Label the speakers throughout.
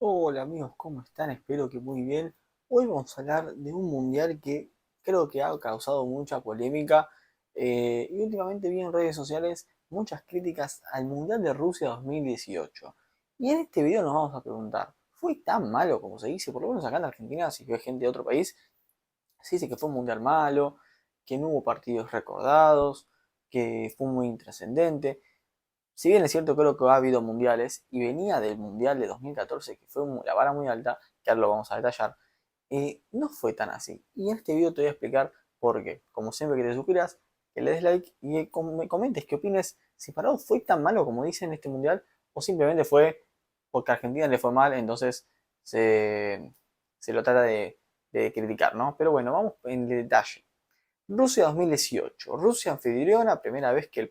Speaker 1: Hola amigos, ¿cómo están? Espero que muy bien. Hoy vamos a hablar de un mundial que creo que ha causado mucha polémica y últimamente vi en redes sociales muchas críticas al Mundial de Rusia 2018. Y en este video nos vamos a preguntar, ¿fue tan malo como se dice? Por lo menos acá en Argentina, si ve gente de otro país, se dice que fue un mundial malo, que no hubo partidos recordados, que fue muy intrascendente. Si bien es cierto, creo que ha habido mundiales y venía del mundial de 2014, que fue la vara muy alta, que ahora lo vamos a detallar, no fue tan así. Y en este video te voy a explicar por qué. Como siempre, que te suscribas, que le des like y me comentes qué opinas, si para vos fue tan malo como dicen este mundial o simplemente fue porque a Argentina le fue mal, entonces se, se lo trata de criticar, ¿no? Pero bueno, vamos en detalle. Rusia 2018. Rusia anfitriona, primera vez que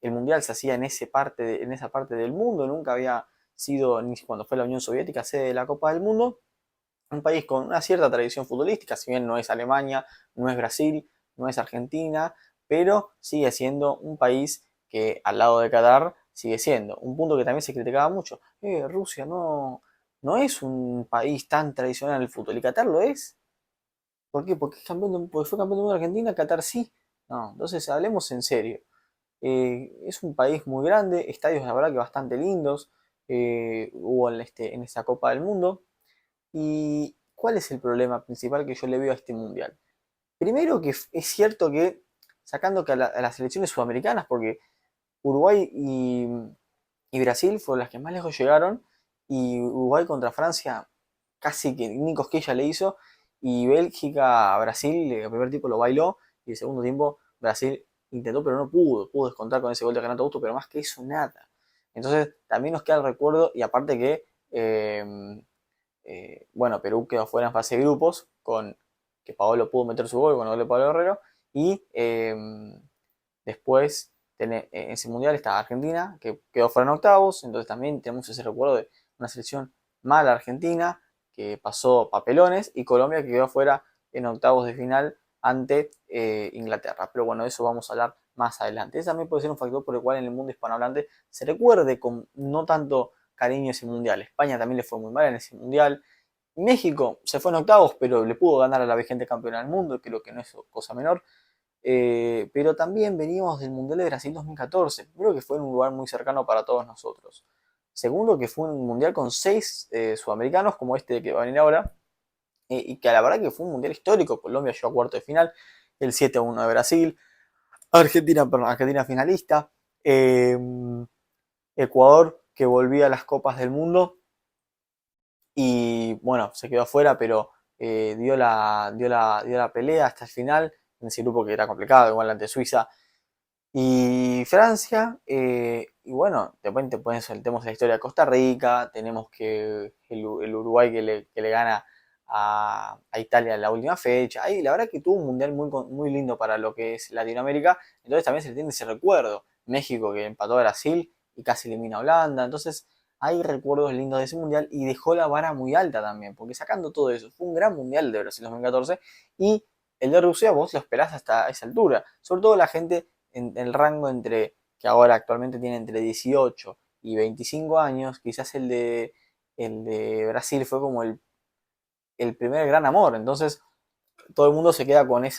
Speaker 1: el mundial se hacía en esa parte del mundo, nunca había sido, ni cuando fue la Unión Soviética, sede de la Copa del Mundo. Un país con una cierta tradición futbolística, si bien no es Alemania, no es Brasil, no es Argentina, pero sigue siendo un país que al lado de Qatar sigue siendo. Un punto que también se criticaba mucho. Rusia no es un país tan tradicional en el fútbol, y Qatar lo es. ¿Por qué? Porque fue campeón del mundo de Argentina, Qatar sí. No, entonces hablemos en serio. Es un país muy grande, estadios la verdad que bastante lindos, hubo en esta Copa del Mundo. ¿Y cuál es el problema principal que yo le veo a este mundial? Primero que es cierto que, sacando que a las selecciones sudamericanas, porque Uruguay y Brasil fueron las que más lejos llegaron, y Uruguay contra Francia casi que ni cosquilla le hizo, y Bélgica a Brasil, el primer tiempo lo bailó, y el segundo tiempo Brasil intentó pero no pudo descontar con ese gol de Renato Augusto, pero más que eso nada. Entonces también nos queda el recuerdo, y aparte que, bueno, Perú quedó fuera en fase de grupos, con que Paolo pudo meter su gol con el gol de Pablo Guerrero, y después, en ese mundial está Argentina, que quedó fuera en octavos, entonces también tenemos ese recuerdo de una selección mala Argentina, que pasó papelones, y Colombia que quedó fuera en octavos de final ante Inglaterra. Pero bueno, de eso vamos a hablar más adelante. Ese también puede ser un factor por el cual en el mundo hispanohablante se recuerde con no tanto cariño ese mundial. España también le fue muy mal en ese mundial. México se fue en octavos, pero le pudo ganar a la vigente campeona del mundo, creo que no es cosa menor. Pero también veníamos del Mundial de Brasil 2014. Creo que fue en un lugar muy cercano para todos nosotros. Segundo, que fue un mundial con 6 sudamericanos, como este que va a venir ahora, y que a la verdad que fue un mundial histórico. Colombia llegó a cuarto de final, el 7-1 de Brasil, Argentina finalista, eh, Ecuador que volvía a las copas del mundo y bueno, se quedó afuera, pero dio la pelea hasta el final en ese grupo que era complicado, igual ante Suiza y Francia. Y bueno, de repente pues, tenemos la historia de Costa Rica, tenemos que el Uruguay que le gana a Italia en la última fecha. Ahí la verdad que tuvo un mundial muy lindo para lo que es Latinoamérica, entonces también se le tiene ese recuerdo. México que empató a Brasil y casi elimina a Holanda, entonces hay recuerdos lindos de ese mundial y dejó la vara muy alta también, porque sacando todo eso, fue un gran mundial de Brasil 2014 y el de Rusia vos lo esperás hasta esa altura, sobre todo la gente en el rango que ahora actualmente tiene entre 18 y 25 años, quizás el de Brasil fue como el primer gran amor, entonces todo el mundo se queda con ese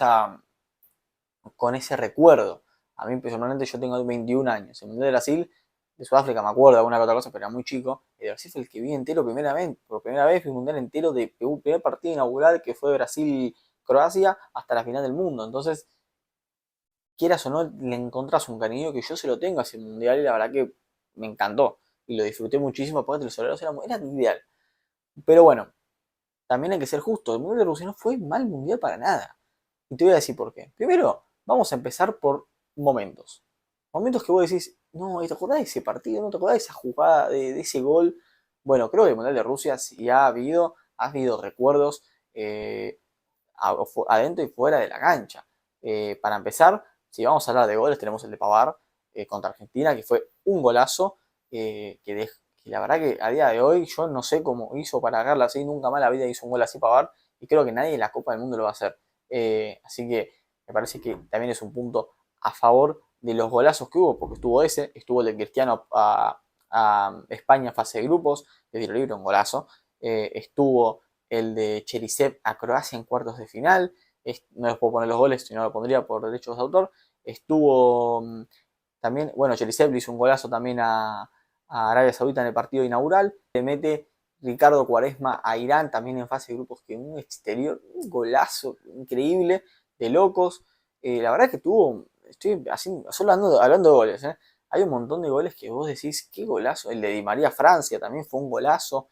Speaker 1: recuerdo. A mí personalmente yo tengo 21 años, el Mundial de Brasil, de Sudáfrica me acuerdo de alguna que otra cosa, pero era muy chico, el de Brasil fue el que vi entero por primera vez, fui un Mundial entero de un primer partido inaugural que fue Brasil-Croacia hasta la final del mundo, entonces quieras o no, le encontrás un cariño que yo se lo tengo a ese mundial y la verdad que me encantó. Y lo disfruté muchísimo, aparte los horarios eran ideal. Pero bueno, también hay que ser justo, el mundial de Rusia no fue mal mundial para nada. Y te voy a decir por qué. Primero, vamos a empezar por momentos. Momentos que vos decís, no, ¿te acordás de ese partido? ¿No te acordás de esa jugada, de ese gol? Bueno, creo que el mundial de Rusia sí ha habido recuerdos adentro y fuera de la cancha. Para empezar, si vamos a hablar de goles, tenemos el de Pavard contra Argentina, que fue un golazo, que la verdad que a día de hoy yo no sé cómo hizo para agarrarla así, nunca más la vida hizo un gol así Pavard, y creo que nadie en la Copa del Mundo lo va a hacer. Así que me parece que también es un punto a favor de los golazos que hubo, porque estuvo ese, estuvo el de Cristiano a España en fase de grupos, de tiro libre, un golazo. Estuvo el de Cherisev a Croacia en cuartos de final. No les puedo poner los goles, si no lo pondría por derechos de autor. Estuvo también, bueno, Cherisev le hizo un golazo también a Arabia Saudita en el partido inaugural. Le mete Ricardo Quaresma a Irán también en fase de grupos, que un exterior, un golazo increíble, de locos. La verdad que tuvo, estoy así, solo hablando de goles, hay un montón de goles que vos decís, qué golazo. El de Di María Francia también fue un golazo.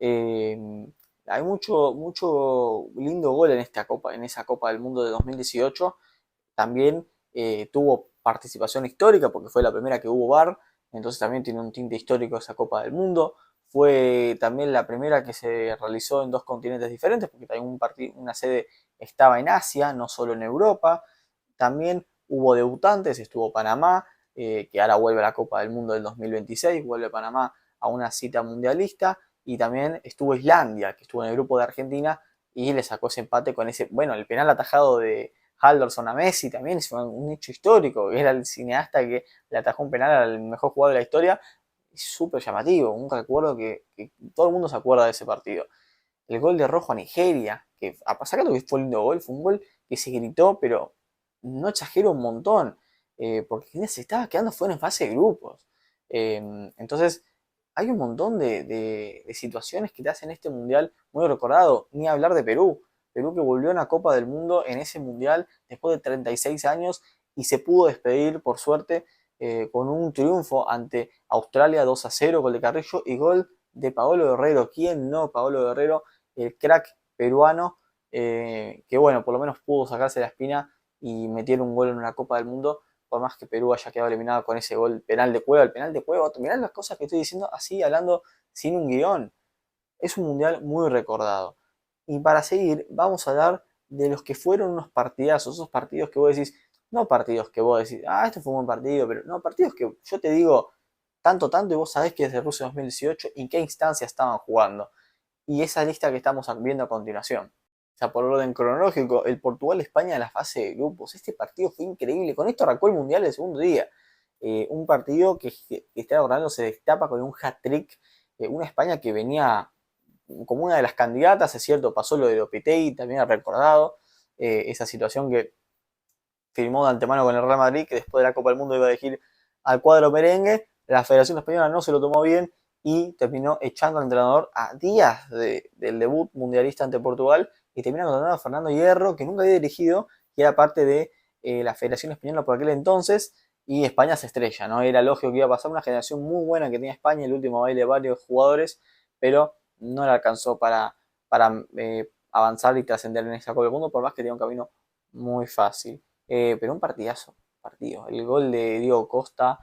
Speaker 1: Hay mucho lindo gol en esta copa, en esa Copa del Mundo de 2018. También tuvo participación histórica porque fue la primera que hubo VAR, entonces también tiene un tinte histórico esa Copa del Mundo. Fue también la primera que se realizó en dos continentes diferentes, porque también una sede estaba en Asia, no solo en Europa. También hubo debutantes, estuvo Panamá, que ahora vuelve a la Copa del Mundo del 2026, vuelve Panamá a una cita mundialista, y también estuvo Islandia, que estuvo en el grupo de Argentina y le sacó ese empate con ese, bueno, el penal atajado de Halldórsson a Messi también es un hecho histórico, que era el cineasta que le atajó un penal al mejor jugador de la historia. Es súper llamativo, un recuerdo que todo el mundo se acuerda de ese partido. El gol de Rojo a Nigeria, que a pesar de que fue un lindo gol, fue un gol que se gritó, pero no exagero un montón, porque Argentina se estaba quedando fuera en fase de grupos. Entonces, hay un montón de situaciones que te hacen este mundial muy recordado, ni hablar de Perú. Perú que volvió a una Copa del Mundo en ese mundial después de 36 años y se pudo despedir, por suerte, con un triunfo ante Australia 2-0, gol de Carrillo y gol de Paolo Guerrero. ¿Quién no? Paolo Guerrero, el crack peruano, que bueno, por lo menos pudo sacarse la espina y metieron un gol en una Copa del Mundo, por más que Perú haya quedado eliminado con ese gol penal de Cueva. El penal de Cueva, mirá las cosas que estoy diciendo así, hablando sin un guión. Es un mundial muy recordado. Y para seguir, vamos a hablar de los que fueron unos partidazos, esos partidos que vos decís, no partidos que vos decís, este fue un buen partido, pero no, partidos que yo te digo tanto, y vos sabés que desde Rusia 2018 en qué instancia estaban jugando. Y esa lista que estamos viendo a continuación. O sea, por orden cronológico, el Portugal-España en la fase de grupos. Este partido fue increíble. Con esto arrancó el Mundial el segundo día. Un partido que está Ronaldo se destapa con un hat-trick. Una España que venía como una de las candidatas, es cierto, pasó lo de Lopetegui, también ha recordado esa situación que firmó de antemano con el Real Madrid, que después de la Copa del Mundo iba a elegir al cuadro merengue. La Federación Española no se lo tomó bien y terminó echando al entrenador a días del debut mundialista ante Portugal, y terminó contratando a Fernando Hierro, que nunca había dirigido, que era parte de la Federación Española por aquel entonces, y España se estrella, ¿no? Era lógico que iba a pasar una generación muy buena que tenía España, el último baile de varios jugadores, pero no le alcanzó para avanzar y trascender en esa Copa del Mundo, por más que tenía un camino muy fácil. Pero un partido. El gol de Diego Costa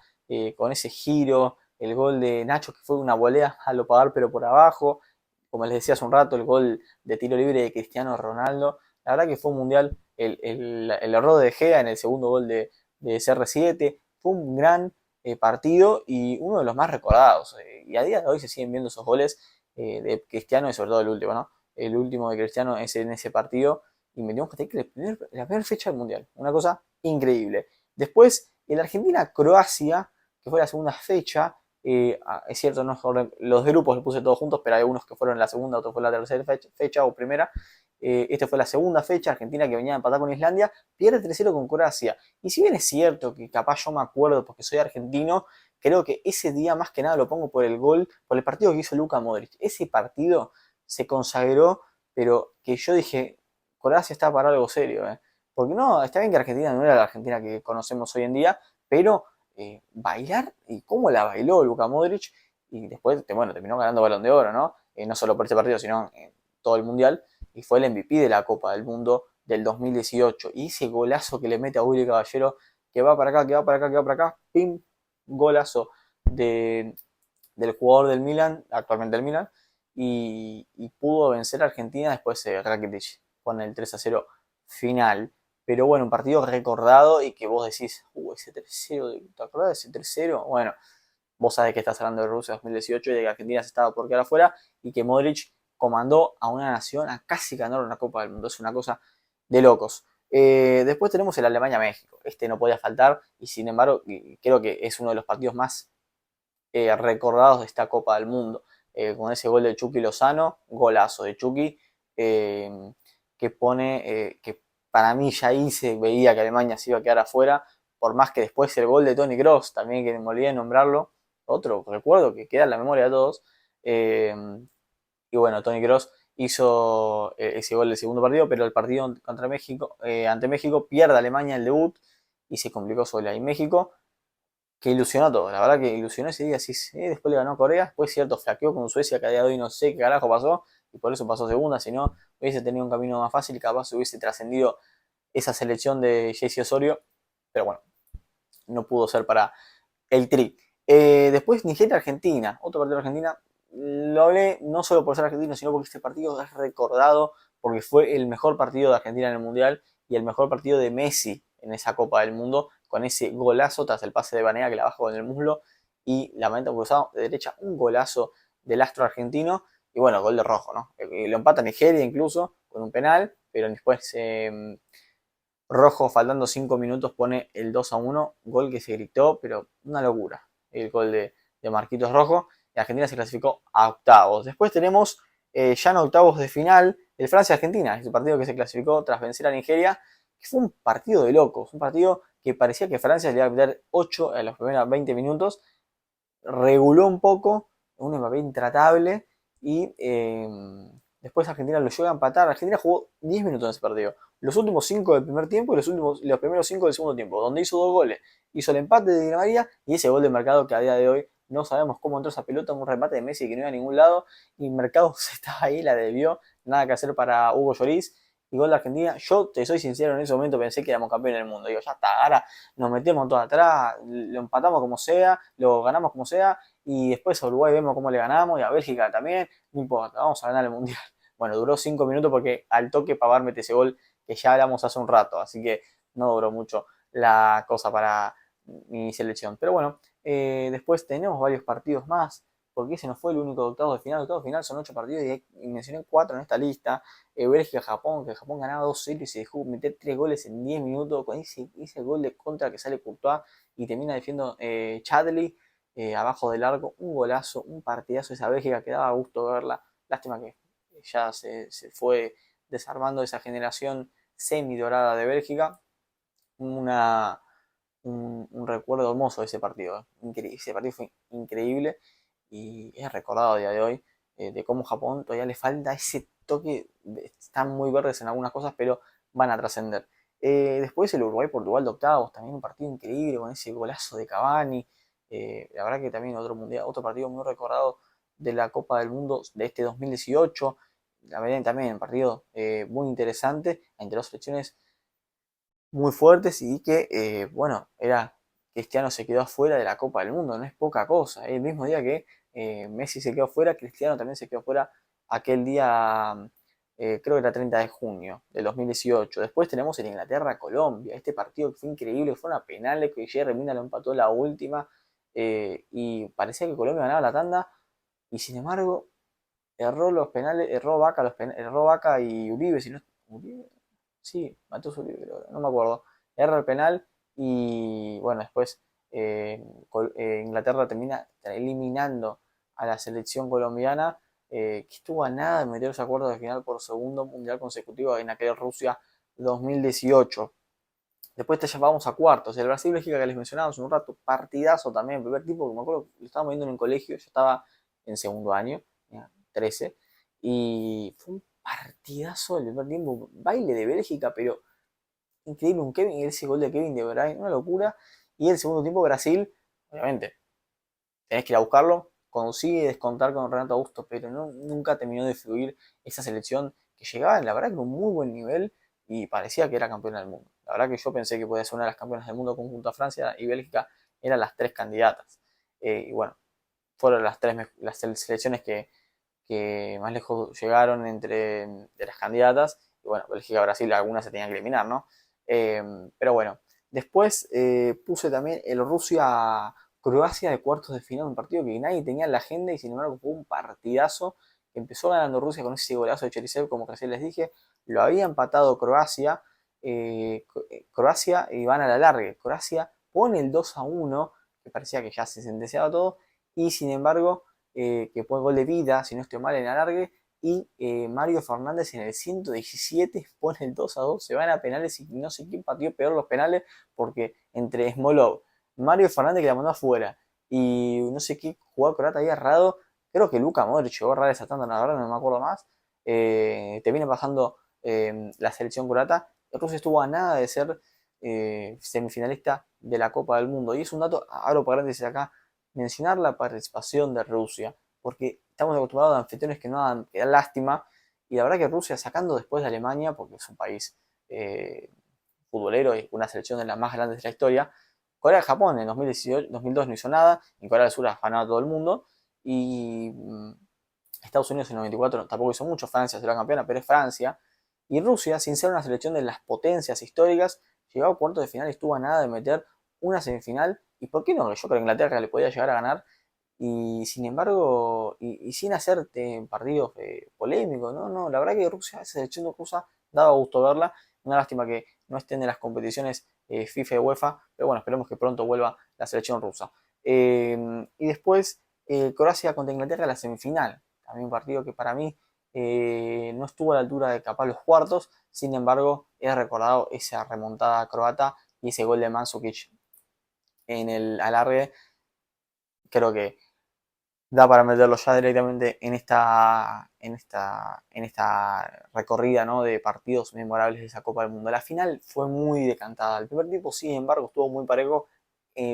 Speaker 1: con ese giro, el gol de Nacho que fue una volea a lo pagar pero por abajo, como les decía hace un rato, el gol de tiro libre de Cristiano Ronaldo. La verdad que fue un mundial, el error de Gea en el segundo gol de CR7, fue un gran partido y uno de los más recordados. Y a día de hoy se siguen viendo esos goles de Cristiano y sobre todo el último, ¿no? El último de Cristiano es en ese partido y metimos que la primera fecha del Mundial. Una cosa increíble. Después, en Argentina-Croacia, que fue la segunda fecha, es cierto, no, los grupos los puse todos juntos, pero hay unos que fueron la segunda, otros fue la tercera fecha o primera. Esta fue la segunda fecha, Argentina que venía a empatar con Islandia, pierde 3-0 con Croacia. Y si bien es cierto que capaz yo me acuerdo porque soy argentino, creo que ese día más que nada lo pongo por el gol, por el partido que hizo Luka Modric. Ese partido se consagró, pero que yo dije, Croacia está para algo serio, porque no, está bien que Argentina no era la Argentina que conocemos hoy en día, pero bailar y cómo la bailó Luka Modric, y después, bueno, terminó ganando Balón de Oro, ¿no? No solo por este partido, sino en todo el Mundial, y fue el MVP de la Copa del Mundo del 2018. Y ese golazo que le mete a Willy Caballero, que va para acá, que va para acá, que va para acá, pim, golazo del jugador del Milan, actualmente del Milan, y pudo vencer a Argentina después de Rakitic con el 3-0 final. Pero bueno, un partido recordado y que vos decís, ese 3-0, ¿te acordás de ese 3-0? Bueno, vos sabés que estás hablando de Rusia 2018 y de que Argentina se estaba por quedar afuera y que Modric comandó a una nación a casi ganar una Copa del Mundo. Es una cosa de locos. Después tenemos el Alemania-México. Este no podía faltar y sin embargo creo que es uno de los partidos más recordados de esta Copa del Mundo. Con ese gol de Chucky Lozano, golazo de Chucky, que pone, que para mí ya ahí se veía que Alemania se iba a quedar afuera, por más que después el gol de Toni Kroos, también que me olvidé de nombrarlo, otro recuerdo que queda en la memoria de todos. Y bueno, Toni Kroos hizo ese gol del segundo partido, pero el partido contra México, ante México pierde Alemania el debut y se complicó sola. Y México, que ilusionó a todos, la verdad que ilusionó ese día, sí, sí, después le ganó a Corea, después cierto flaqueó con Suecia, que a día de hoy no sé qué carajo pasó, y por eso pasó segunda, si no hubiese tenido un camino más fácil, capaz hubiese trascendido esa selección de Jesse Osorio, pero bueno, no pudo ser para el Tri. Después Nigeria-Argentina, otro partido de Argentina. Lo hablé no solo por ser argentino, sino porque este partido es recordado porque fue el mejor partido de Argentina en el Mundial y el mejor partido de Messi en esa Copa del Mundo, con ese golazo tras el pase de Banega que la baja con el muslo y la meta cruzado de derecha, un golazo del astro argentino y bueno, gol de Rojo, ¿no? Lo empata Nigeria incluso con un penal, pero después Rojo, faltando 5 minutos, pone el 2-1, gol que se gritó, pero una locura. El gol de Marquitos Rojo. Y Argentina se clasificó a octavos. Después tenemos ya en octavos de final el Francia-Argentina, el partido que se clasificó tras vencer a Nigeria, que fue un partido de locos, un partido que parecía que Francia le iba a meter 8 en los primeros 20 minutos, reguló un poco, un Mbappé intratable y después Argentina lo llegó a empatar. Argentina jugó 10 minutos en ese partido. Los últimos 5 del primer tiempo y los primeros 5 del segundo tiempo, donde hizo 2 goles. Hizo el empate de Di María y ese gol de Mercado que a día de hoy no sabemos cómo entró esa pelota, un remate de Messi que no iba a ningún lado y Mercado se estaba ahí, la debió, nada que hacer para Hugo Lloris. Y gol de Argentina, yo te soy sincero, en ese momento pensé que éramos campeones del mundo. Digo, ya está, ahora nos metemos todos atrás, lo empatamos como sea, lo ganamos como sea, y después a Uruguay vemos cómo le ganamos, y a Bélgica también, no importa, vamos a ganar el Mundial. Bueno, duró 5 minutos porque al toque Pavard mete ese gol que ya hablamos hace un rato, así que no duró mucho la cosa para mi selección. Pero bueno, después tenemos varios partidos más, porque ese no fue el único de octavos de final. Octavos de final son 8 partidos y mencioné 4 en esta lista. Bélgica-Japón, que Japón ganaba 2-0 y se dejó meter 3 goles en 10 minutos con ese gol de contra que sale Courtois y termina defiendo Chadley abajo del arco. Un golazo, un partidazo esa Bélgica que daba gusto verla. Lástima que ya se fue desarmando esa generación semi dorada de Bélgica. Un recuerdo hermoso de ese partido. Ese partido fue increíble y es recordado a día de hoy de cómo Japón todavía le falta ese toque. Están muy verdes en algunas cosas, pero van a trascender. Después el Uruguay-Portugal de octavos, también un partido increíble con ese golazo de Cavani. La verdad que también otro mundial, otro partido muy recordado de la Copa del Mundo de este 2018. La verdad también un partido muy interesante entre dos selecciones muy fuertes y que, bueno, Cristiano se quedó afuera de la Copa del Mundo, no es poca cosa. El mismo día que Messi se quedó afuera, Cristiano también se quedó afuera aquel día, creo que era 30 de junio del 2018. Después tenemos el Inglaterra-Colombia, este partido que fue increíble, fue una penal que Jerry Mina lo empató la última y parecía que Colombia ganaba la tanda y sin embargo erró los penales, erró Vaca y Uribe, si no, Uribe, sí, Matheus Uribe, creo, no me acuerdo, erra el penal y bueno, después Inglaterra termina eliminando a la selección colombiana que estuvo a nada de meterse a cuartos de final por segundo mundial consecutivo en aquel Rusia 2018. Después te llevamos a cuartos. El Brasil-Bélgica que les mencionábamos un rato, partidazo también, primer tipo que me acuerdo, lo estábamos viendo en un colegio, yo estaba en segundo año, 13, y fue un partidazo el primer tiempo, baile de Bélgica, pero increíble, un Kevin, ese gol de Kevin de Bruyne, una locura, y el segundo tiempo Brasil, obviamente, tenés que ir a buscarlo, consigue descontar con Renato Augusto, pero nunca terminó de fluir esa selección que llegaba, la verdad, con un muy buen nivel y parecía que era campeona del mundo. La verdad que yo pensé que podía ser una de las campeonas del mundo conjunto a Francia y Bélgica eran las 3 candidatas. Y bueno, fueron las selecciones que más lejos llegaron de las candidatas. Y bueno, Bélgica, Brasil, algunas se tenían que eliminar, ¿no? Pero bueno, después puse también el Rusia-Croacia de cuartos de final, un partido que nadie tenía en la agenda y sin embargo fue un partidazo que empezó ganando Rusia con ese golazo de Cherisev, como recién les dije, lo había empatado Croacia, Croacia y van a la larga. Croacia pone el 2-1, que parecía que ya se sentenciaba todo, y sin embargo, que fue gol de vida, si no estoy mal, en alargue, y Mario Fernández en el 117 pone el 2-2, se van a penales y no sé quién pateó peor los penales, porque entre Smolov, Mario Fernández que la mandó afuera, y no sé qué jugador croata había errado, creo que Luka Modric llegó a errar esa tanda, la verdad no me acuerdo más, te viene pasando la selección croata, Rusia estuvo a nada de ser semifinalista de la Copa del Mundo, y es un dato, abro paréntesis acá, mencionar la participación de Rusia, porque estamos acostumbrados a anfitriones que dan lástima, y la verdad que Rusia sacando después de Alemania, porque es un país futbolero y una selección de las más grandes de la historia, Corea-Japón en 2018, 2002 no hizo nada, en Corea del Sur ha ganado a todo el mundo, y Estados Unidos en 94 tampoco hizo mucho, Francia será campeona, pero es Francia, y Rusia, sin ser una selección de las potencias históricas, llegó a cuartos de final y estuvo a nada de meter una semifinal, y por qué no, yo creo que Inglaterra le podía llegar a ganar, y sin embargo, y sin hacerte partidos polémicos, ¿no? No, la verdad que Rusia, esa selección rusa, daba gusto verla. Una lástima que no estén en las competiciones FIFA y UEFA, pero bueno, esperemos que pronto vuelva la selección rusa. Y después, Croacia contra Inglaterra en la semifinal. También un partido que para mí no estuvo a la altura de capaz los cuartos, sin embargo, he recordado esa remontada croata y ese gol de Mandzukic en el alargue. Creo que da para meterlo ya directamente en esta recorrida, ¿no?, de partidos memorables de esa Copa del Mundo. La final fue muy decantada. El primer tiempo, sin embargo, estuvo muy parejo.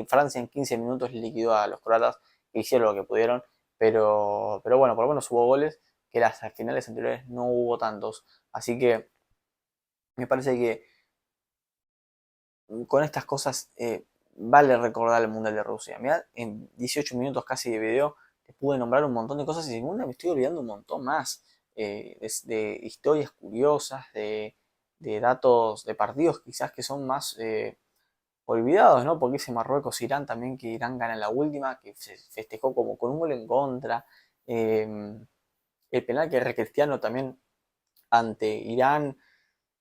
Speaker 1: Francia en 15 minutos liquidó a los croatas, que hicieron lo que pudieron, pero bueno, por lo menos hubo goles, que las finales anteriores no hubo tantos. Así que me parece que con estas cosas vale recordar el Mundial de Rusia. Mirá, en 18 minutos casi de video te pude nombrar un montón de cosas y según me estoy olvidando un montón más. De historias curiosas, de datos, de partidos quizás que son más olvidados, ¿no? Porque ese Marruecos-Irán también, que Irán gana la última, que se festejó como con un gol en contra. El penal que era Cristiano también ante Irán.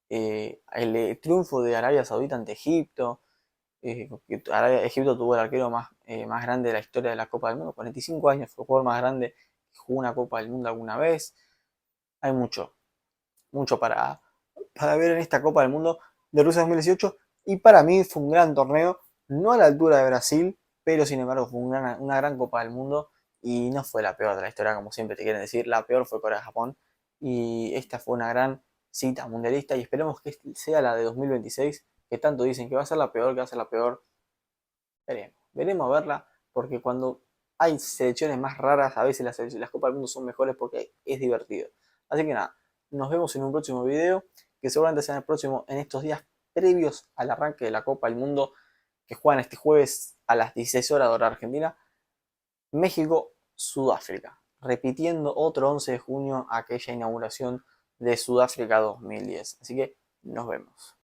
Speaker 1: El triunfo de Arabia Saudita ante Egipto. Egipto tuvo el arquero más grande de la historia de la Copa del Mundo, 45 años, fue el jugador más grande que jugó una Copa del Mundo alguna vez. Hay mucho, mucho para ver en esta Copa del Mundo de Rusia 2018 y para mí fue un gran torneo, no a la altura de Brasil, pero sin embargo fue una gran Copa del Mundo y no fue la peor de la historia, como siempre te quieren decir, la peor fue Corea-Japón y esta fue una gran cita mundialista y esperemos que sea la de 2026, que tanto dicen que va a ser la peor, que va a ser la peor. Veremos a verla, porque cuando hay selecciones más raras, a veces las Copas del Mundo son mejores porque es divertido. Así que nada, nos vemos en un próximo video, que seguramente será el próximo en estos días previos al arranque de la Copa del Mundo, que juegan este jueves a las 16 horas de hora argentina, México-Sudáfrica, repitiendo otro 11 de junio aquella inauguración de Sudáfrica 2010. Así que nos vemos.